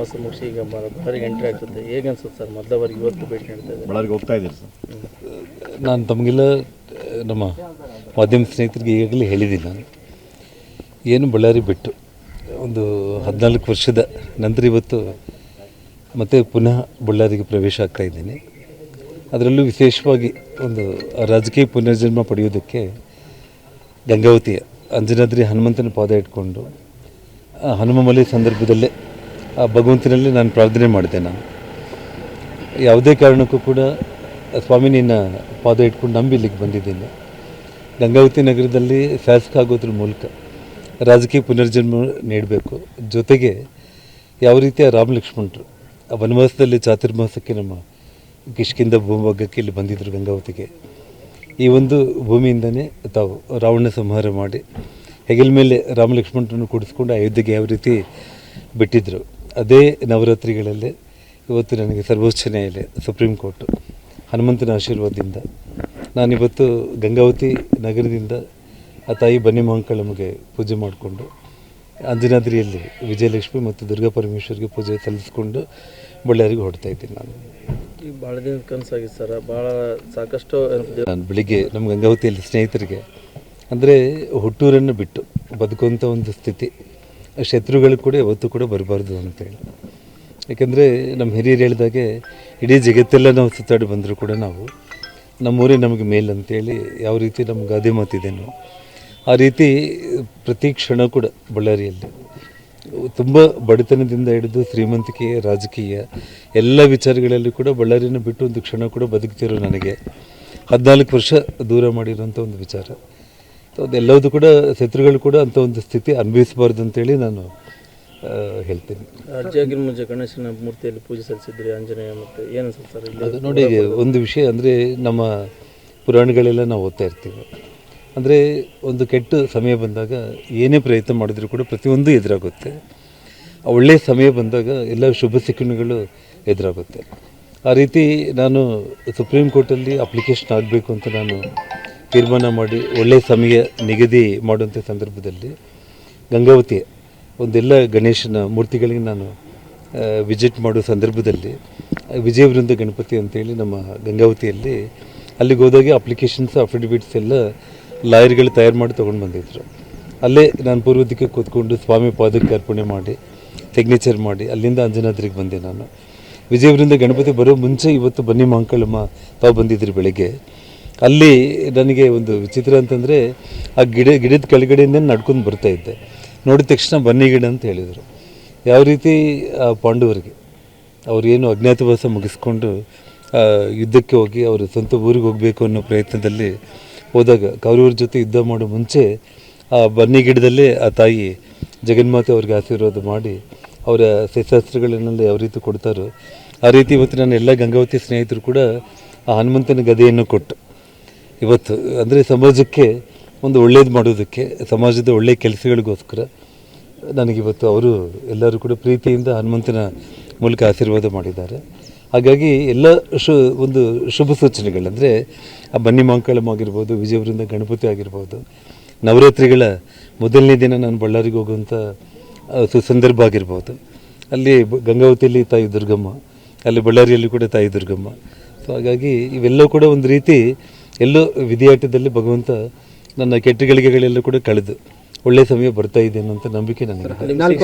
ಪ್ರವಾಸ ಮುಗಿಸಿ ಈಗ ಬಳ್ಳಾರಿಗೆ ಎಂಟ್ರಿ ಆಗ್ತದೆ. ಹೇಗೆ ಅನ್ಸುತ್ತೆ ಸರ್? ಮೊದಲವರೆಗೆ ಇವತ್ತು ಭೇಟಿ ನೀಡ್ತಾ ಇದ್ದಾರೆ, ಬಳ್ಳಾರಿಗೆ ಹೋಗ್ತಾ ಇದ್ದೀರಿ ಸರ್? ನಾನು ತಮಗೆಲ್ಲ ನಮ್ಮ ಮಾಧ್ಯಮ ಸ್ನೇಹಿತರಿಗೆ ಈಗಾಗಲೇ ಹೇಳಿದ್ದೀನಿ. ನಾನು ಏನು ಬಳ್ಳಾರಿ ಬಿಟ್ಟು ಒಂದು 14 ವರ್ಷದ ನಂತರ ಇವತ್ತು ಮತ್ತೆ ಪುನಃ ಬಳ್ಳಾರಿಗೆ ಪ್ರವೇಶ ಆಗ್ತಾ ಇದ್ದೀನಿ. ಅದರಲ್ಲೂ ವಿಶೇಷವಾಗಿ ಒಂದು ರಾಜಕೀಯ ಪುನರ್ಜನ್ಮ ಪಡೆಯೋದಕ್ಕೆ ಗಂಗಾವತಿಯ ಅಂಜನಾದ್ರಿ ಹನುಮಂತನ ಪಾದ ಇಟ್ಕೊಂಡು ಹನುಮಮಲೆ ಸಂದರ್ಭದಲ್ಲೇ ಆ ಭಗವಂತನಲ್ಲಿ ನಾನು ಪ್ರಾರ್ಥನೆ ಮಾಡಿದೆ. ನಾನು ಯಾವುದೇ ಕಾರಣಕ್ಕೂ ಕೂಡ ಸ್ವಾಮಿ ನಿನ್ನ ಪಾದ ಇಟ್ಕೊಂಡು ನಂಬಿ ಇಲ್ಲಿಗೆ ಬಂದಿದ್ದೀನಿ. ಗಂಗಾವತಿ ನಗರದಲ್ಲಿ ಶಾಸಕ ಆಗೋದ್ರ ಮೂಲಕ ರಾಜಕೀಯ ಪುನರ್ಜನ್ಮ ನೀಡಬೇಕು. ಜೊತೆಗೆ ಯಾವ ರೀತಿಯ ರಾಮ ಲಕ್ಷ್ಮಣರು ಆ ವನವಾಸದಲ್ಲಿ ಚಾತುರ್ಮಾಸಕ್ಕೆ ನಮ್ಮ ಕಿಷ್ಕಿಂದ ಭೂಭಾಗಕ್ಕೆ ಇಲ್ಲಿ ಬಂದಿದ್ದರು ಗಂಗಾವತಿಗೆ. ಈ ಒಂದು ಭೂಮಿಯಿಂದನೇ ತಾವು ರಾವಣ ಸಂಹಾರ ಮಾಡಿ ಹೆಗಲ ಮೇಲೆ ರಾಮ ಲಕ್ಷ್ಮಣರನ್ನು ಕೂಡಿಸ್ಕೊಂಡು ಅಯೋಧ್ಯೆಗೆ ಯಾವ ರೀತಿ ಬಿಟ್ಟಿದ್ದರು, ಅದೇ ನವರಾತ್ರಿಗಳಲ್ಲೇ ಇವತ್ತು ನನಗೆ ಸರ್ವೋಚ್ಚ ನ್ಯಾಯಾಲಯ ಸುಪ್ರೀಂ ಕೋರ್ಟು ಹನುಮಂತನ ಆಶೀರ್ವಾದದಿಂದ ನಾನಿವತ್ತು ಗಂಗಾವತಿ ನಗರದಿಂದ ಆ ತಾಯಿ ಬನ್ನಿ ಮಹಾಂಕಾಳಮ್ಮಗೆ ಪೂಜೆ ಮಾಡಿಕೊಂಡು ಅಂಜನಾದ್ರಿಯಲ್ಲಿ ವಿಜಯಲಕ್ಷ್ಮಿ ಮತ್ತು ದುರ್ಗಾ ಪರಮೇಶ್ವರಿಗೆ ಪೂಜೆ ಸಲ್ಲಿಸ್ಕೊಂಡು ಬಳ್ಳಾರಿಗೆ ಹೊರಡ್ತಾ ಇದ್ದೀನಿ. ಈಗ ಭಾಳ ದಿನದ ಕನಸಾಗಿತ್ತು ಸರ್, ಭಾಳ ಸಾಕಷ್ಟು. ನಾನು ಬೆಳಿಗ್ಗೆ ನಮ್ಮ ಗಂಗಾವತಿಯಲ್ಲಿ ಸ್ನೇಹಿತರಿಗೆ ಅಂದರೆ ಹುಟ್ಟೂರನ್ನು ಬಿಟ್ಟು ಬದುಕುವಂಥ ಒಂದು ಸ್ಥಿತಿ ಶತ್ರುಗಳು ಕೂಡ ಯಾವತ್ತೂ ಕೂಡ ಬರಬಾರ್ದು ಅಂತೇಳಿ. ಯಾಕೆಂದರೆ ನಮ್ಮ ಹಿರಿಯರು ಹೇಳಿದಾಗೆ ಇಡೀ ಜಗತ್ತೆಲ್ಲ ನಾವು ಸುತ್ತಾಡಿ ಬಂದರೂ ಕೂಡ ನಾವು ನಮ್ಮೂರೇ ನಮಗೆ ಮೇಲ್ ಅಂತೇಳಿ ಯಾವ ರೀತಿ ನಮ್ಮ ಗಾದೆ ಮಾತಿದೆನೋ ಆ ರೀತಿ ಪ್ರತಿ ಕ್ಷಣ ಕೂಡ ಬಳ್ಳಾರಿಯಲ್ಲಿ ತುಂಬ ಬಡತನದಿಂದ ಹಿಡಿದು ಶ್ರೀಮಂತಿಕೆ ರಾಜಕೀಯ ಎಲ್ಲ ವಿಚಾರಗಳಲ್ಲಿ ಕೂಡ ಬಳ್ಳಾರಿಯನ್ನು ಬಿಟ್ಟು ಒಂದು ಕ್ಷಣ ಕೂಡ ಬದುಕ್ತಿರೋ ನನಗೆ 14 ವರ್ಷ ದೂರ ಮಾಡಿರೋಂಥ ಒಂದು ವಿಚಾರ. ಅದೆಲ್ಲವೂ ಕೂಡ ಶತ್ರುಗಳು ಕೂಡ ಅಂಥ ಒಂದು ಸ್ಥಿತಿ ಅನುಭವಿಸಬಾರ್ದು ಅಂತೇಳಿ ನಾನು ಹೇಳ್ತೀನಿ. ಅರ್ಜಿಯಾಗಿನ ಮುಂಚೆ ಗಣೇಶನ ಮೂರ್ತಿಯಲ್ಲಿ ಪೂಜೆ ಸಲ್ಲಿಸಿದ್ರಿ ಆಂಜನೇಯ, ಮತ್ತು ಏನು ಸರ್ ಇಲ್ಲಿ? ಅದು ನೋಡಿ, ಒಂದು ವಿಷಯ ಅಂದರೆ ನಮ್ಮ ಪುರಾಣಗಳೆಲ್ಲ ನಾವು ಓದ್ತಾ ಇರ್ತೀವಿ. ಅಂದರೆ ಒಂದು ಕೆಟ್ಟ ಸಮಯ ಬಂದಾಗ ಏನೇ ಪ್ರಯತ್ನ ಮಾಡಿದರೂ ಕೂಡ ಪ್ರತಿಯೊಂದು ಎದುರಾಗುತ್ತೆ. ಒಳ್ಳೆಯ ಸಮಯ ಬಂದಾಗ ಎಲ್ಲ ಶುಭ ಶಕುನಗಳು ಎದುರಾಗುತ್ತೆ. ಆ ರೀತಿ ನಾನು ಸುಪ್ರೀಂ ಕೋರ್ಟಲ್ಲಿ ಅಪ್ಲಿಕೇಶನ್ ಆಗಬೇಕು ಅಂತ ನಾನು ತೀರ್ಮಾನ ಮಾಡಿ ಒಳ್ಳೆಯ ಸಮಯ ನಿಗದಿ ಮಾಡುವಂಥ ಸಂದರ್ಭದಲ್ಲಿ ಗಂಗಾವತಿಯ ಒಂದೆಲ್ಲ ಗಣೇಶನ ಮೂರ್ತಿಗಳಿಗೆ ನಾನು ವಿಸಿಟ್ ಮಾಡೋ ಸಂದರ್ಭದಲ್ಲಿ ವಿಜಯವೃಂದ ಗಣಪತಿ ಅಂತೇಳಿ ನಮ್ಮ ಗಂಗಾವತಿಯಲ್ಲಿ ಅಲ್ಲಿಗೆ ಹೋದಾಗೆ ಅಪ್ಲಿಕೇಶನ್ಸ್ ಅಫಿಡವಿಟ್ಸ್ ಎಲ್ಲ ಲಾಯರ್ಗಳು ತಯಾರು ಮಾಡಿ ತೊಗೊಂಡು ಬಂದಿದ್ದರು. ಅಲ್ಲೇ ನಾನು ಪೂರ್ವ ದಿಕ್ಕಕ್ಕೆ ಕೂತ್ಕೊಂಡು ಸ್ವಾಮಿ ಪಾದಕ್ಕೆ ಅರ್ಪಣೆ ಮಾಡಿ ಸಿಗ್ನೇಚರ್ ಮಾಡಿ ಅಲ್ಲಿಂದ ಅಂಜನಾದ್ರಿಗೆ ಬಂದೆ. ನಾನು ವಿಜಯವೃಂದ ಗಣಪತಿ ಬರೋ ಮುಂಚೆ ಇವತ್ತು ಬನ್ನಿ ಮಹಾಂಕಾಳಮ್ಮ ತಾವು ಬಂದಿದ್ದರು ಬೆಳಗ್ಗೆ. ಅಲ್ಲಿ ನನಗೆ ಒಂದು ವಿಚಿತ್ರ ಅಂತಂದರೆ ಆ ಗಿಡದ ಕೆಳಗಡೆಯಿಂದ ನಡ್ಕೊಂಡು ಬರ್ತಾಯಿದ್ದೆ. ನೋಡಿದ ತಕ್ಷಣ ಬನ್ನಿ ಗಿಡ ಅಂತ ಹೇಳಿದರು. ಯಾವ ರೀತಿ ಆ ಪಾಂಡವರಿಗೆ ಅವರೇನು ಅಜ್ಞಾತವಾಸ ಮುಗಿಸ್ಕೊಂಡು ಯುದ್ಧಕ್ಕೆ ಹೋಗಿ ಅವರು ಸ್ವಂತ ಊರಿಗೆ ಹೋಗಬೇಕು ಅನ್ನೋ ಪ್ರಯತ್ನದಲ್ಲಿ ಹೋದಾಗ ಕೌರವರ ಜೊತೆ ಯುದ್ಧ ಮಾಡೋ ಮುಂಚೆ ಆ ಬನ್ನಿ ಗಿಡದಲ್ಲೇ ಆ ತಾಯಿ ಜಗನ್ಮಾತೆ ಅವ್ರಿಗೆ ಆಶೀರ್ವಾದ ಮಾಡಿ ಅವರ ಶಸ್ತ್ರಾಸ್ತ್ರಗಳನ್ನೆಲ್ಲ ಯಾವ ರೀತಿ ಕೊಡ್ತಾರೋ ಆ ರೀತಿ ಇವತ್ತು ನನ್ನ ಎಲ್ಲ ಗಂಗಾವತಿ ಸ್ನೇಹಿತರು ಕೂಡ ಆ ಹನುಮಂತನ ಗದೆಯನ್ನು ಕೊಟ್ಟು ಇವತ್ತು ಅಂದರೆ ಸಮಾಜಕ್ಕೆ ಒಂದು ಒಳ್ಳೇದು ಮಾಡೋದಕ್ಕೆ, ಸಮಾಜದ ಒಳ್ಳೆಯ ಕೆಲಸಗಳಿಗೋಸ್ಕರ ನನಗಿವತ್ತು ಅವರು ಎಲ್ಲರೂ ಕೂಡ ಪ್ರೀತಿಯಿಂದ ಹನುಮಂತನ ಮೂಲಕ ಆಶೀರ್ವಾದ ಮಾಡಿದ್ದಾರೆ. ಹಾಗಾಗಿ ಎಲ್ಲ ಒಂದು ಶುಭ ಸೂಚನೆಗಳಂದರೆ ಆ ಬನ್ನಿ ಮಹಾಂಕಾಳಮ್ಮ ಆಗಿರ್ಬೋದು, ವಿಜಯವೃಂದ ಗಣಪತಿ ಆಗಿರ್ಬೋದು, ನವರಾತ್ರಿಗಳ ಮೊದಲನೇ ದಿನ ನಾನು ಬಳ್ಳಾರಿಗೆ ಹೋಗುವಂಥ ಸುಸಂದರ್ಭ ಆಗಿರ್ಬೋದು, ಅಲ್ಲಿ ಗಂಗಾವತಿಯಲ್ಲಿ ತಾಯಿ ದುರ್ಗಮ್ಮ, ಅಲ್ಲಿ ಬಳ್ಳಾರಿಯಲ್ಲಿ ಕೂಡ ತಾಯಿ ದುರ್ಗಮ್ಮ. ಸೊ ಹಾಗಾಗಿ ಇವೆಲ್ಲವೂ ಕೂಡ ಒಂದು ರೀತಿ ಎಲ್ಲೋ ವಿಧಿಯಾಟದಲ್ಲಿ ಭಗವಂತ ನನ್ನ ಕೆಟ್ಟ ಗಳಿಗೆಗಳೆಲ್ಲ ಕೂಡ ಕಳೆದು ಒಳ್ಳೆಯ ಸಮಯ ಬರ್ತಾ ಇದೆ ಅನ್ನೋಂಥ ನಂಬಿಕೆ ನನಗೆ.